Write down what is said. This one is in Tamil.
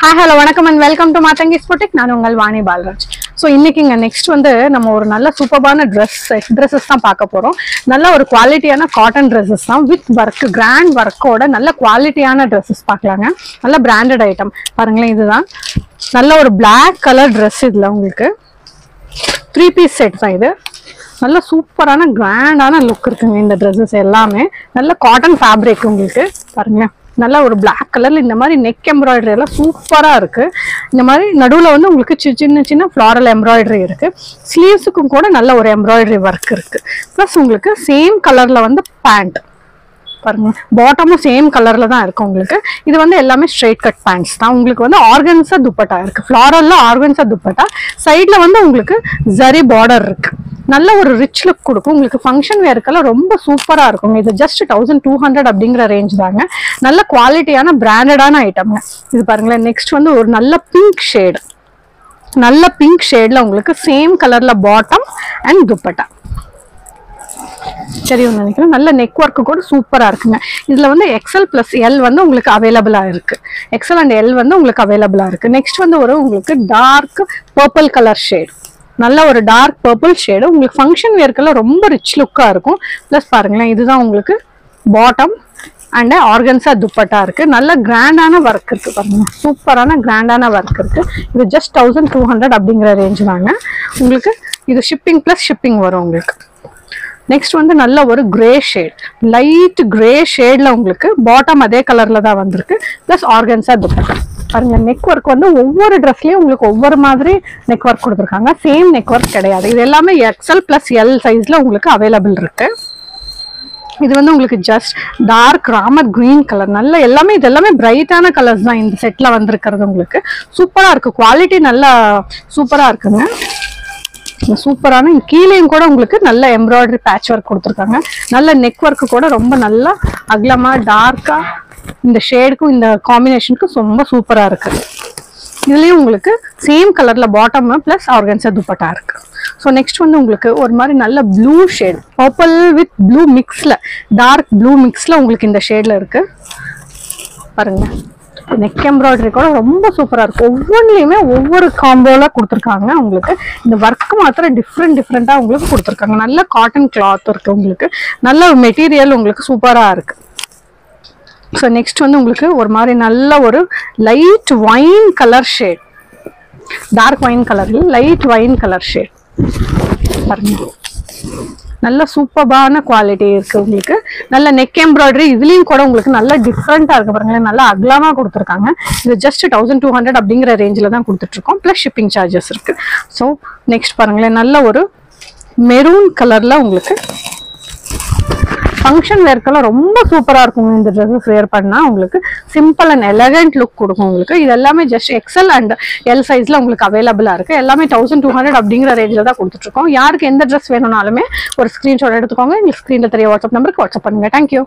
Hi, hello, vanakkam and welcome to Mathangi's Boutique. நான் உங்கள் வாணி பால்ராஜ். So இன்னைக்குங்க நெக்ஸ்ட் வந்து நம்ம ஒரு நல்ல சூப்பர்பான ட்ரெஸ்ஸஸ் தான் பார்க்க போறோம். நல்ல ஒரு குவாலிட்டியான காட்டன் ட்ரெஸ்ஸஸ் தான் வித் ஒர்க் கிராண்ட் ஒர்க்கோட நல்ல குவாலிட்டியான ட்ரெஸ்ஸஸ் பார்க்கலாங்க. நல்ல பிராண்டட் ஐட்டம் பாருங்களேன். இதுதான் நல்ல ஒரு பிளாக் கலர் ட்ரெஸ். இதுல உங்களுக்கு 3 பீஸ் செட் தான். இது நல்ல சூப்பரான கிராண்டான லுக் இருக்குங்க. இந்த ட்ரெஸ்ஸஸ் எல்லாமே நல்ல காட்டன் ஃபேப்ரிக். உங்களுக்கு பாருங்க நல்ல ஒரு பிளாக் கலர்ல இந்த மாதிரி நெக் எம்ப்ராய்டரி எல்லாம் சூப்பரா இருக்கு. இந்த மாதிரி நடுவுல வந்து உங்களுக்கு சின்ன சின்ன ஃப்ளாரல் எம்ப்ராய்டரி இருக்கு. ஸ்லீவ்ஸுக்கும் கூட நல்ல ஒரு எம்ப்ராய்டரி ஒர்க் இருக்கு. பிளஸ் உங்களுக்கு சேம் கலர்ல வந்து பேண்ட் பாருங்க. பாட்டமும் சேம் கலர்ல தான் இருக்கு. உங்களுக்கு இது வந்து எல்லாமே ஸ்ட்ரெயிட் கட் பேண்ட்ஸ் தான். உங்களுக்கு வந்து ஆர்கன்ஸா துப்பட்டா இருக்கு. ஃப்ளாரல்ல ஆர்கன்ஸா துப்பட்டா, சைட்ல வந்து உங்களுக்கு ஜரி பார்டர் இருக்கு. நல்ல ஒரு ரிச் லுக் கொடுக்கும். உங்களுக்கு ஃபங்க்ஷன் வேர்க்கெல்லாம் ரொம்ப சூப்பரா இருக்குங்க. இது ஜஸ்ட் 1200 அப்படிங்கிற ரேஞ்ச் தாங்க. நல்ல குவாலிட்டியான பிராண்டடான ஐட்டம்ங்க. இது பாருங்களேன். நெக்ஸ்ட் வந்து ஒரு நல்ல பிங்க் ஷேடு. நல்ல பிங்க் ஷேட்ல உங்களுக்கு சேம் கலர்ல பாட்டம் அண்ட் துப்பட்டா தெரியும் நினைக்கிறேன். நல்ல நெக் ஒர்க்கு கூட சூப்பரா இருக்குங்க. இதுல வந்து எக்ஸ்எல் பிளஸ் எல் வந்து உங்களுக்கு அவைலபிளா இருக்கு. எக்ஸ்எல் அண்ட் எல் வந்து உங்களுக்கு அவைலபிளா இருக்கு. நெக்ஸ்ட் வந்து ஒரு உங்களுக்கு டார்க் பர்பிள் கலர் ஷேட். நல்ல ஒரு டார்க் பர்பிள் ஷேடு. உங்களுக்கு ஃபங்க்ஷன் வேர்க்கெல்லாம் ரொம்ப ரிச் லுக்கா இருக்கும். பிளஸ் பாருங்களேன், இதுதான் உங்களுக்கு பாட்டம் அண்ட் ஆர்கன்ஸா துப்பட்டா இருக்கு. நல்ல கிராண்டான ஒர்க் இருக்கு பாருங்க. சூப்பரான கிராண்டான ஒர்க் இருக்கு. இது ஜஸ்ட் 1200 அப்படிங்கிற ரேஞ்ச் தாங்க. உங்களுக்கு இது ஷிப்பிங் பிளஸ் ஷிப்பிங் வரும் உங்களுக்கு. நெக்ஸ்ட் வந்து நல்ல ஒரு கிரே ஷேட். லைட் கிரே ஷேட்ல உங்களுக்கு பாட்டம் அதே கலர்ல தான் வந்திருக்கு. பிளஸ் ஆர்கன்ஸா துப்பட்டா பாருங்க. நெக் ஒர்க் வந்து ஒவ்வொரு ட்ரெஸ்லயும் உங்களுக்கு ஒவ்வொரு மாதிரி நெக் ஒர்க் கொடுத்துருக்காங்க. சேம் நெக் ஒர்க் கிடையாது. இது எல்லாமே எக்ஸ்எல் பிளஸ் எல் சைஸ்ல உங்களுக்கு அவைலபிள் இருக்கு. இது வந்து உங்களுக்கு ஜஸ்ட் டார்க் ராமர் கிரீன் கலர். நல்ல எல்லாமே இது எல்லாமே பிரைட்டான கலர்ஸ் தான் இந்த செட்ல வந்திருக்கிறது. உங்களுக்கு சூப்பரா இருக்கு. குவாலிட்டி நல்லா சூப்பரா இருக்குங்க. சூப்பரான கீழேயும் கூட உங்களுக்கு நல்ல எம்ப்ராய்டரி பேட்ச் ஒர்க் கொடுத்துருக்காங்க. நல்ல நெக் ஒர்க்கு கூட ரொம்ப நல்லா அகலமா டார்க்கா இந்த ஷேடுக்கும் இந்த காம்பினேஷனுக்கும் ரொம்ப சூப்பரா இருக்கு. இதுலயும் உங்களுக்கு சேம் கலர்ல பாட்டம் பிளஸ் ஆர்கன்ஸா துப்பட்டா இருக்கு. ஸோ நெக்ஸ்ட் வந்து உங்களுக்கு ஒரு மாதிரி நல்ல blue shade, purple with blue மிக்ஸ்ல, டார்க் ப்ளூ மிக்ஸ்ல உங்களுக்கு இந்த ஷேட்ல இருக்கு பாருங்க. நெக் எம்ப்ராய்டரி கூட ரொம்ப சூப்பரா இருக்கு. ஒவ்வொன்றுலயுமே ஒவ்வொரு காம்போல கொடுத்துருக்காங்க. உங்களுக்கு இந்த ஒர்க் மாத்திரம் டிஃப்ரெண்டா உங்களுக்கு கொடுத்துருக்காங்க. நல்ல காட்டன் கிளாத் இருக்கு. உங்களுக்கு நல்ல மெட்டீரியல் உங்களுக்கு சூப்பரா இருக்கு. ஸோ நெக்ஸ்ட் வந்து உங்களுக்கு ஒரு மாதிரி நல்ல ஒரு light wine colour shade. Dark wine colour light wine colour shade பாருங்க. நல்ல சூப்பரான குவாலிட்டி இருக்கு. உங்களுக்கு நல்ல நெக் எம்ப்ராய்டரி இதுலயும் கூட உங்களுக்கு நல்ல டிஃப்ரெண்டா இருக்கு பாருங்களேன். நல்லா அகலமா கொடுத்துருக்காங்க. இது ஜஸ்ட் 1200 அப்படிங்கிற ரேஞ்சில தான் கொடுத்துட்டு இருக்கோம். பிளஸ் ஷிப்பிங் சார்ஜஸ் இருக்கு. ஸோ நெக்ஸ்ட் பாருங்களேன். நல்ல ஒரு மெரூன் கலர்ல உங்களுக்கு ஃபங்க்ஷன் வேர்க்கெல்லாம் ரொம்ப சூப்பரா இருக்கும். இந்த ட்ரெஸ்ஸஸ் வேர் பண்ணா உங்களுக்கு சிம்பிள் அண்ட் எலகண்ட் லுக் கொடுக்கும். உங்களுக்கு இது எல்லாமே ஜஸ்ட் எக்ஸ்எல் அண்ட் எல் சைஸ்ல உங்களுக்கு அவைலபிளா இருக்கு. எல்லாமே 1200 அப்படிங்கிற ரேஞ்சில தான் கொடுத்துட்டு இருக்கோம். யாருக்கு எந்த ட்ரெஸ் வேணும்னாலுமே ஒரு ஸ்கிரீன்ஷாட் எடுத்துக்கோங்க. இந்த ஸ்கிரீன்ல தெரிய வாட்ஸ்அப் நம்பருக்கு வாட்ஸ்அப் பண்ணுங்க. தேங்க்யூ.